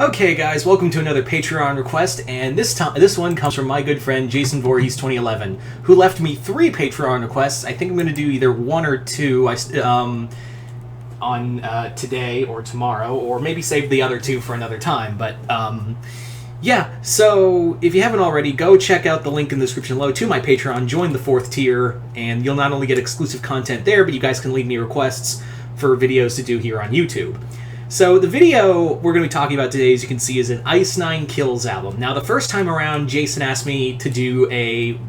Okay, guys, welcome to another Patreon request, and this one comes from my good friend Jason Voorhees 2011, who left me 3 Patreon requests. I think I'm going to do either 1 or 2 on today or tomorrow, or maybe save the other 2 for another time. But yeah, so if you haven't already, go check out the link in the description below to my Patreon. Join the 4th tier, and you'll not only get exclusive content there, but you guys can leave me requests for videos to do here on YouTube. So the video we're going to be talking about today, as you can see, is an Ice Nine Kills album. Now, the first time around, Jason asked me to do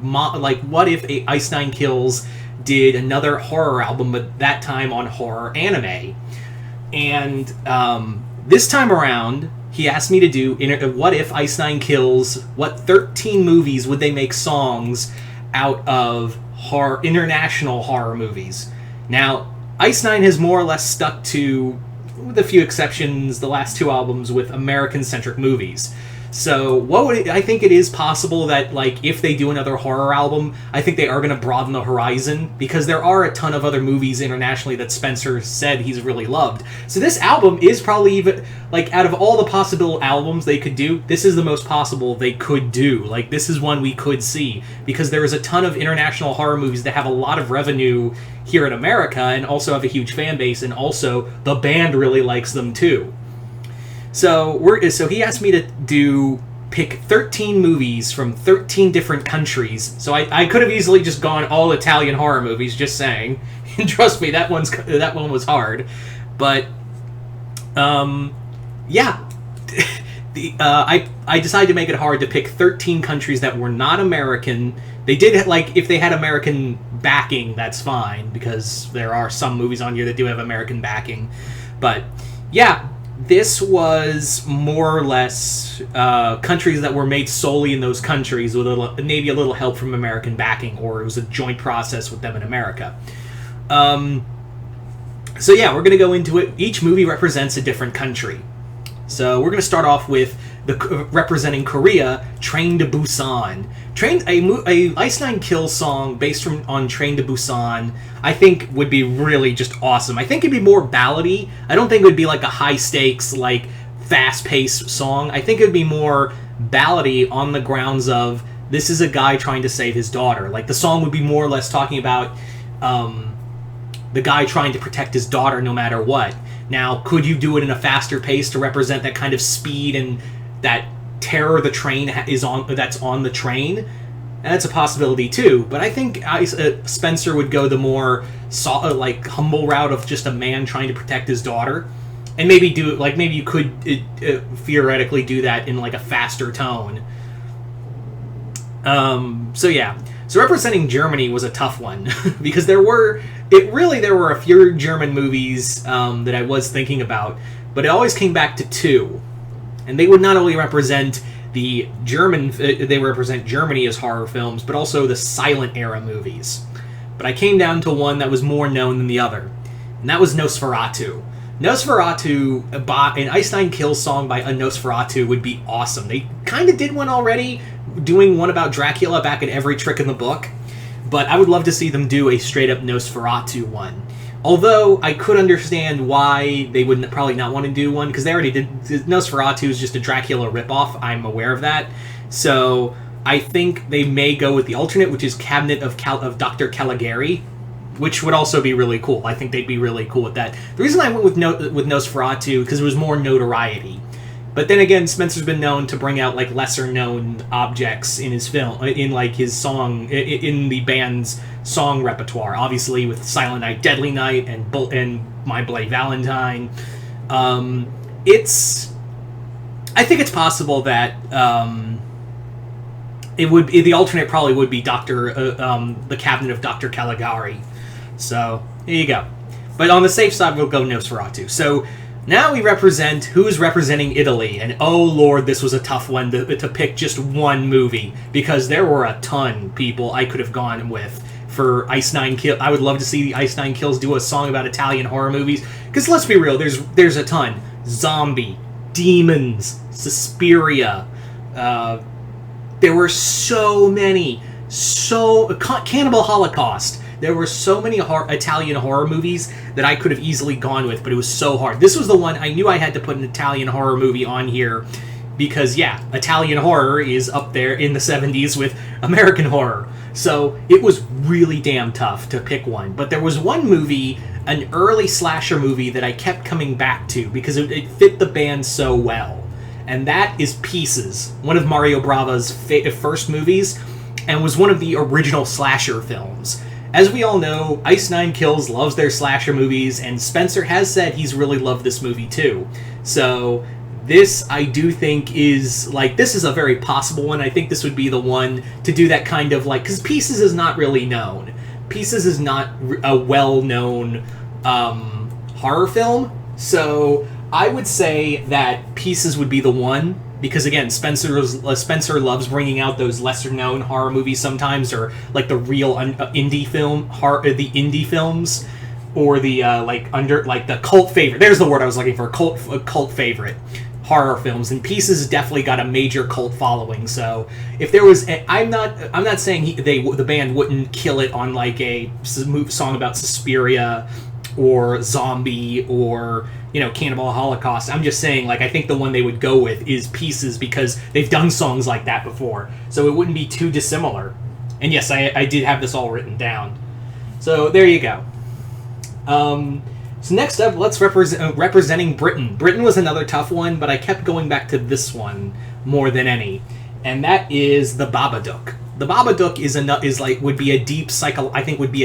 what if Ice Nine Kills did another horror album, but that time on horror anime. And this time around, he asked me to do what if Ice Nine Kills, what 13 movies would they make songs out of international horror movies. Now, Ice Nine has more or less stuck to, with a few exceptions, the last 2 albums with American-centric movies. So I think it is possible that, if they do another horror album, I think they are going to broaden the horizon, because there are a ton of other movies internationally that Spencer said he's really loved. So this album is probably even, out of all the possible albums they could do, this is the most possible they could do. This is one we could see, because there is a ton of international horror movies that have a lot of revenue here in America, and also have a huge fan base, and also the band really likes them too. So he asked me to pick 13 movies from 13 different countries. So I could have easily just gone all Italian horror movies, just saying. And trust me, that one was hard. But yeah, I decided to make it hard to pick 13 countries that were not American. They did, if they had American backing, that's fine, because there are some movies on here that do have American backing. But yeah, this was more or less countries that were made solely in those countries, with maybe a little help from American backing, or it was a joint process with them in America. So yeah, we're going to go into it. Each movie represents a different country. So we're going to start off with representing Korea, Train to Busan. A Ice Nine Kills song based on Train to Busan, I think would be really just awesome. I think it'd be more ballady. I don't think it would be a high stakes, fast-paced song. I think it would be more ballady on the grounds of, this is a guy trying to save his daughter. The song would be more or less talking about the guy trying to protect his daughter no matter what. Now, could you do it in a faster pace to represent that kind of speed and that terror the train that's on the train? That's a possibility too. But I think Spencer would go the more humble route of just a man trying to protect his daughter, and maybe do it maybe you could theoretically do that in a faster tone. So yeah. So representing Germany was a tough one because there were a few German movies that I was thinking about, but it always came back to 2. And they would not only represent they represent Germany as horror films, but also the silent era movies. But I came down to one that was more known than the other, and that was Nosferatu. Nosferatu, an Ice Nine Kills song by a Nosferatu would be awesome. They kind of did one already, doing one about Dracula back in Every Trick in the Book, but I would love to see them do a straight-up Nosferatu one. Although, I could understand why they would probably not want to do one, because they already did. Nosferatu is just a Dracula ripoff, I'm aware of that. So, I think they may go with the alternate, which is Cabinet of Dr. Caligari, which would also be really cool. I think they'd be really cool with that. The reason I went with Nosferatu, because it was more notoriety. But then again, Spencer's been known to bring out lesser-known objects in his film, in his song, in the band's song repertoire. Obviously, with Silent Night, Deadly Night, and My Bloody Valentine. I think it's possible that the alternate probably would be the Cabinet of Dr. Caligari. So there you go. But on the safe side, we'll go Nosferatu. So. Now we represent who's representing Italy, and oh lord, this was a tough one to pick just one movie, because there were a ton people I could have gone with for Ice Nine Kills. I would love to see the Ice Nine Kills do a song about Italian horror movies, because let's be real, there's a ton. Zombie, Demons, Suspiria, there were so many. Cannibal Holocaust. There were so many Italian horror movies that I could have easily gone with, but it was so hard. This was the one I knew I had to put an Italian horror movie on here because, yeah, Italian horror is up there in the 70s with American horror. So it was really damn tough to pick one. But there was one movie, an early slasher movie, that I kept coming back to because it fit the band so well. And that is Pieces, one of Mario Bava's first movies, and was one of the original slasher films. As we all know, Ice Nine Kills loves their slasher movies, and Spencer has said he's really loved this movie too. So this, I do think, is, like, this is a very possible one. I think this would be the one to do that kind of, like, because Pieces is not really known. Pieces is not a well-known horror film, so I would say that Pieces would be the one, because again, Spencer loves bringing out those lesser-known horror movies sometimes, or like the real indie film, the indie films, or the the cult favorite. There's the word I was looking for, cult favorite horror films, and Pieces definitely got a major cult following. So if there was, I'm not saying the band wouldn't kill it on like a song about Suspiria or Zombie or, you know, Cannibal Holocaust. I'm just saying, like, I think the one they would go with is Pieces because they've done songs like that before, so it wouldn't be too dissimilar. And yes, I did have this all written down. So there you go. So next up, let's representing Britain. Britain was another tough one, but I kept going back to this one more than any, and that is The Babadook. The Babadook would be a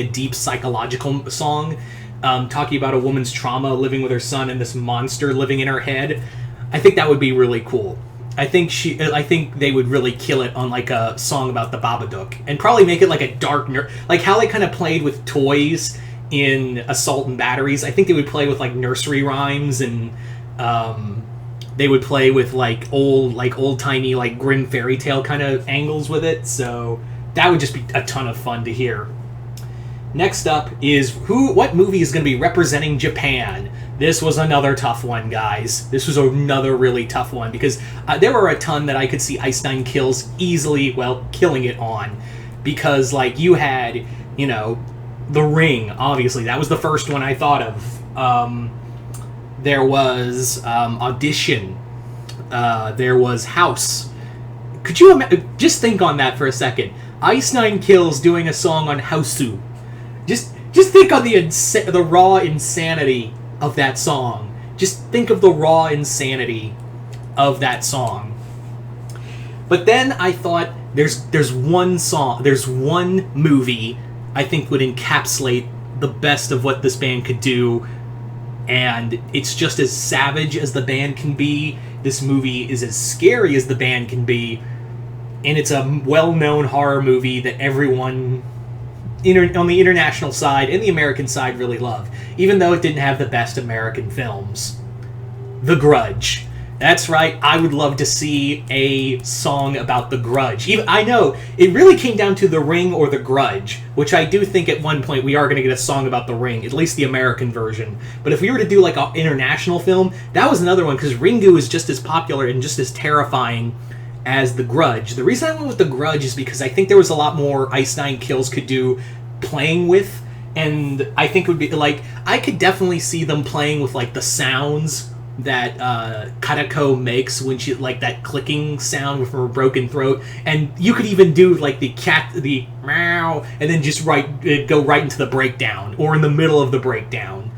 deep psychological song. Talking about a woman's trauma, living with her son, and this monster living in her head. I think that would be really cool. I think they would really kill it on like a song about the Babadook, and probably make it like a dark like how they kind of played with toys in Assault and Batteries. I think they would play with like nursery rhymes, and they would play with like old-timey like grim fairy tale kind of angles with it. So that would just be a ton of fun to hear. Next up is what movie is going to be representing Japan? This was another tough one, guys. This was another really tough one because there were a ton that I could see Ice Nine Kills easily, killing it on. Because, like, you had, you know, The Ring, obviously. That was the first one I thought of. There was Audition. There was House. Could you just think on that for a second? Ice Nine Kills doing a song on Hausu. Just think on the raw insanity of that song. Just think of the raw insanity of that song. But then I thought there's one movie I think would encapsulate the best of what this band could do, and it's just as savage as the band can be. This movie is as scary as the band can be, and it's a well-known horror movie that everyone on the international side and the American side really love, even though it didn't have the best American films. The Grudge. That's right, I would love to see a song about The Grudge. I know, it really came down to The Ring or The Grudge, which I do think at one point we are going to get a song about The Ring, at least the American version. But if we were to do like an international film, that was another one, because Ringu is just as popular and just as terrifying as The Grudge. The reason I went with The Grudge is because I think there was a lot more Ice Nine Kills could do playing with, and I think it would be like, I could definitely see them playing with like the sounds that Kadako makes when she, like that clicking sound from her broken throat, and you could even do like the meow, and then just go right into the breakdown, or in the middle of the breakdown.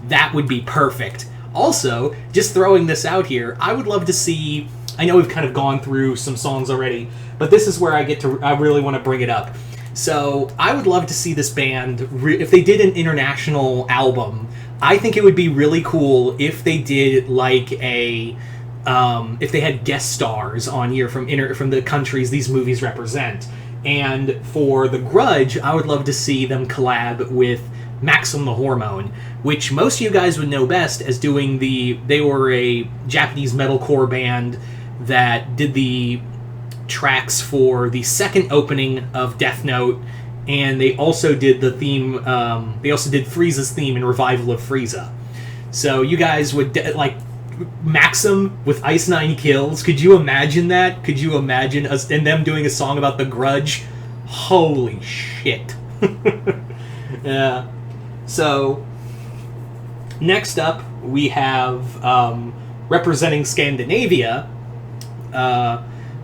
That would be perfect. Also, just throwing this out here, I would love to see, I know we've kind of gone through some songs already, but this is where I really want to bring it up. So, I would love to see this band, if they did an international album, I think it would be really cool if they did like if they had guest stars on here from the countries these movies represent. And for The Grudge, I would love to see them collab with Maxim the Hormone, which most of you guys would know best as doing they were a Japanese metalcore band that did the tracks for the second opening of Death Note, and they also did the theme, they also did Frieza's theme in Revival of Frieza. So you guys would, like, Maxim with Ice Nine Kills, could you imagine that? Could you imagine us and them doing a song about The Grudge? Holy shit. Yeah. So, next up, we have representing Scandinavia.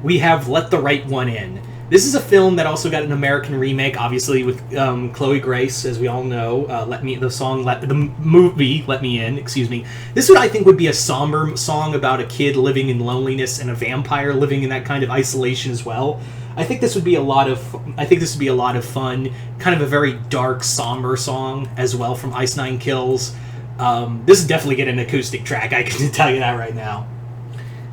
We have Let the Right One In. This is a film that also got an American remake, obviously with Chloe Grace, as we all know. The movie Let Me In. Excuse me. This I think would be a somber song about a kid living in loneliness and a vampire living in that kind of isolation as well. I think this would be a lot of fun. Kind of a very dark, somber song as well from Ice Nine Kills. This would definitely get an acoustic track. I can tell you that right now.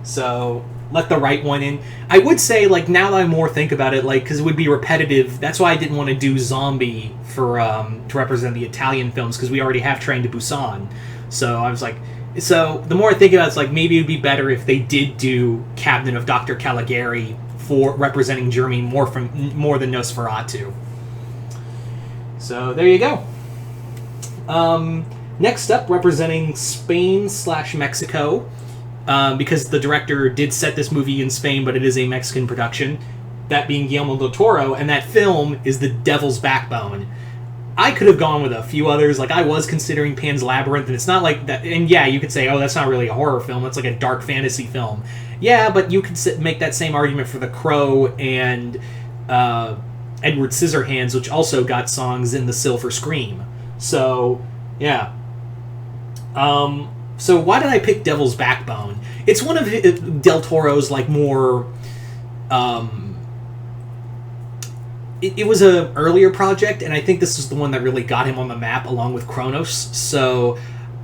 So, Let the Right One In. I would say, like, now that I more think about it, like, because it would be repetitive. That's why I didn't want to do Zombie for to represent the Italian films, because we already have Train to Busan. So I was like, so the more I think about it, it's like maybe it would be better if they did do Cabinet of Dr. Caligari for representing Germany more than Nosferatu. So there you go. Next up, representing Spain/Mexico. Because the director did set this movie in Spain, but it is a Mexican production, that being Guillermo del Toro, and that film is The Devil's Backbone. I could have gone with a few others, like I was considering Pan's Labyrinth, and it's not like that, and yeah, you could say, oh, that's not really a horror film, that's like a dark fantasy film. Yeah, but you could make that same argument for The Crow and Edward Scissorhands, which also got songs in The Silver Scream. So, yeah. So why did I pick Devil's Backbone? It's one of Del Toro's, like, more... It was an earlier project, and I think this is the one that really got him on the map, along with Kronos. So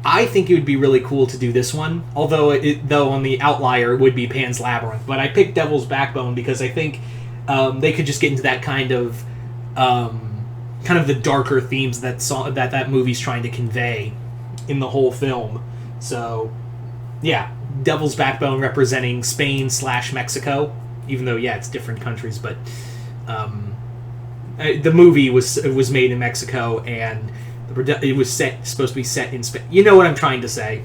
I think it would be really cool to do this one. Although, on the outlier, it would be Pan's Labyrinth. But I picked Devil's Backbone because I think they could just get into that kind of the darker themes that movie's trying to convey in the whole film. So, yeah, Devil's Backbone representing Spain/Mexico, even though, yeah, it's different countries, but the movie was made in Mexico, and it was supposed to be set in Spain. You know what I'm trying to say.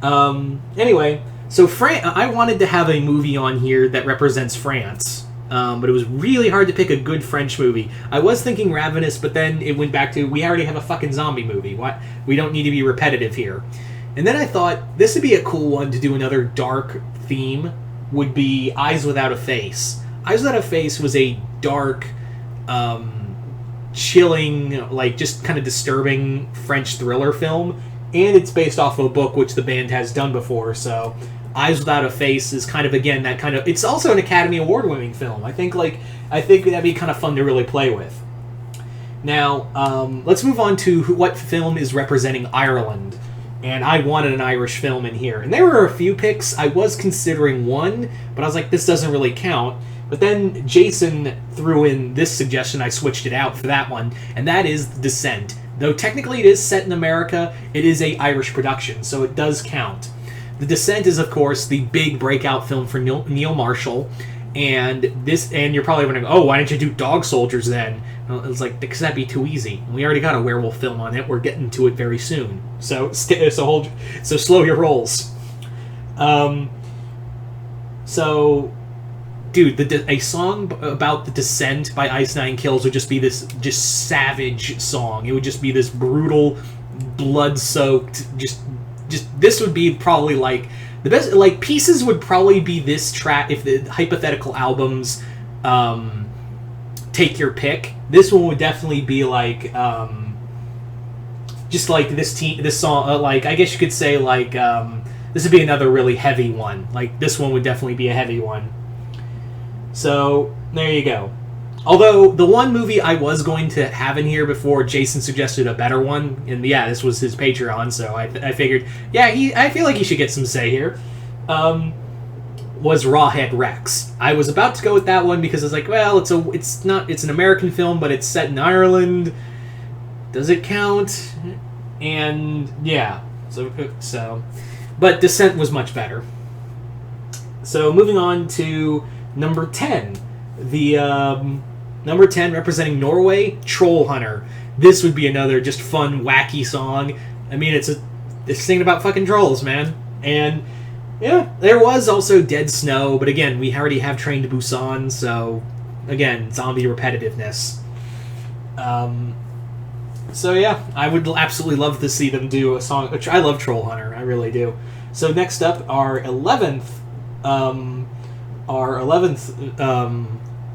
Anyway, so I wanted to have a movie on here that represents France, but it was really hard to pick a good French movie. I was thinking Ravenous, but then it went back to, we already have a fucking zombie movie. What? We don't need to be repetitive here. And then I thought, this would be a cool one to do another dark theme, would be Eyes Without a Face. Eyes Without a Face was a dark, chilling, like, just kind of disturbing French thriller film, and it's based off of a book which the band has done before, so... Eyes Without a Face is kind of, again, that kind of... It's also an Academy Award-winning film. I think that'd be kind of fun to really play with. Now, let's move on to what film is representing Ireland. And I wanted an Irish film in here. And there were a few picks. I was considering one, but I was like, this doesn't really count. But then Jason threw in this suggestion. I switched it out for that one. And that is The Descent. Though technically it is set in America, it is a Irish production, so it does count. The Descent is, of course, the big breakout film for Neil Marshall, and you're probably wondering, oh, why didn't you do Dog Soldiers then? Well, it's like, because that'd be too easy. We already got a werewolf film on it. We're getting to it very soon. So slow your rolls. So, dude, a song about The Descent by Ice Nine Kills would just be this just savage song. It would just be this brutal, blood-soaked, just this would be probably like the best. Like, Pieces would probably be this track if the hypothetical albums take your pick. This one would definitely be like just like this song. Like, I guess you could say like this would be another really heavy one. Like, this one would definitely be a heavy one. So there you go. Although, the one movie I was going to have in here before Jason suggested a better one, and yeah, this was his Patreon, so I figured, yeah, I feel like he should get some say here, was Rawhead Rex. I was about to go with that one because I was like, well, it's an American film, but it's set in Ireland. Does it count? And, yeah, so but Descent was much better. So, moving on to number 10. The, number 10, representing Norway, Troll Hunter. This would be another just fun, wacky song. I mean, it's singing about fucking trolls, man. And, yeah, there was also Dead Snow, but again, we already have Train to Busan, so, again, zombie repetitiveness. So yeah, I would absolutely love to see them do a song. Which I love Troll Hunter, I really do. So next up, our 11th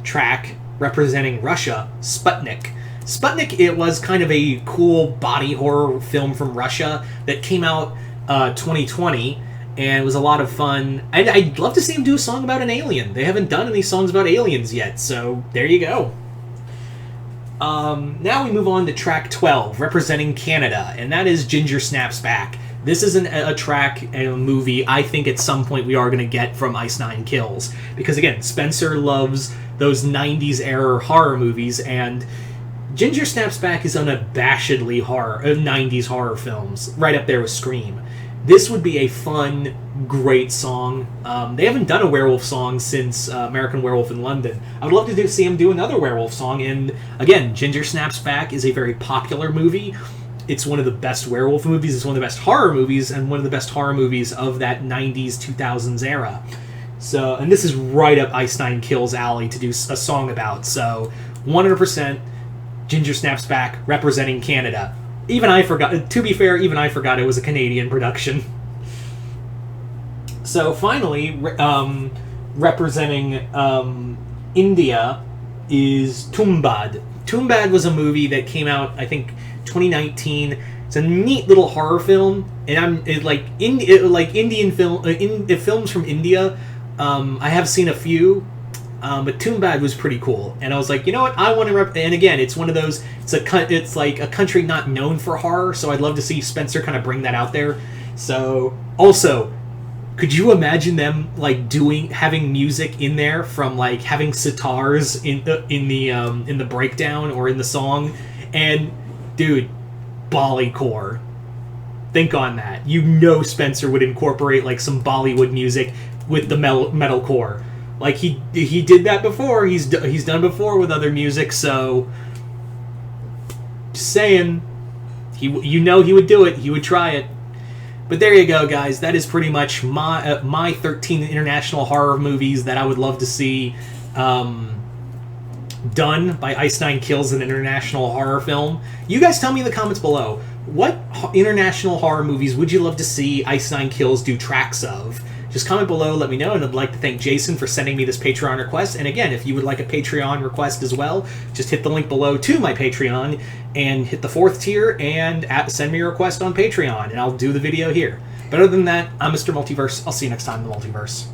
track representing Russia, Sputnik. Sputnik, it was kind of a cool body horror film from Russia that came out 2020, and it was a lot of fun. I'd love to see them do a song about an alien. They haven't done any songs about aliens yet, so there you go. Now we move on to track 12, representing Canada, and that is Ginger Snaps Back. This is a track and a movie I think at some point we are going to get from Ice Nine Kills. Because again, Spencer loves those 90s era horror movies, and Ginger Snaps Back is unabashedly 90s horror films, right up there with Scream. This would be a fun, great song. They haven't done a werewolf song since American Werewolf in London. I would love to see them do another werewolf song, and again, Ginger Snaps Back is a very popular movie. It's one of the best werewolf movies, it's one of the best horror movies, and one of the best horror movies of that 90s, 2000s era. So, and this is right up Ice Nine Kills' alley to do a song about, so 100% Ginger Snaps Back representing Canada. Even I forgot, to be fair, even I forgot it was a Canadian production. So finally, representing India is Tumbad. Tumbad was a movie that came out, I think, 2019. It's a neat little horror film, and Indian films from India. I have seen a few, but Tumbad was pretty cool, and I was like, you know what, I want to and again, it's one of those. It's like a country not known for horror, so I'd love to see Spencer kind of bring that out there. So also, could you imagine them like having music in there from like having sitars in the breakdown or in the song, and dude, Bollycore. Think on that. You know Spencer would incorporate like some Bollywood music with the metalcore. Like he did that before. He's done before with other music. So just saying, he would do it. He would try it. But there you go, guys. That is pretty much my 13 international horror movies that I would love to see done by Ice Nine Kills, an international horror film. You guys tell me in the comments below, what international horror movies would you love to see Ice Nine Kills do tracks of? Just comment below, let me know, and I'd like to thank Jason for sending me this Patreon request. And again, if you would like a Patreon request as well, just hit the link below to my Patreon and hit the 4th tier and send me a request on Patreon, and I'll do the video here. But other than that, I'm Mr. Multiverse. I'll see you next time in the Multiverse.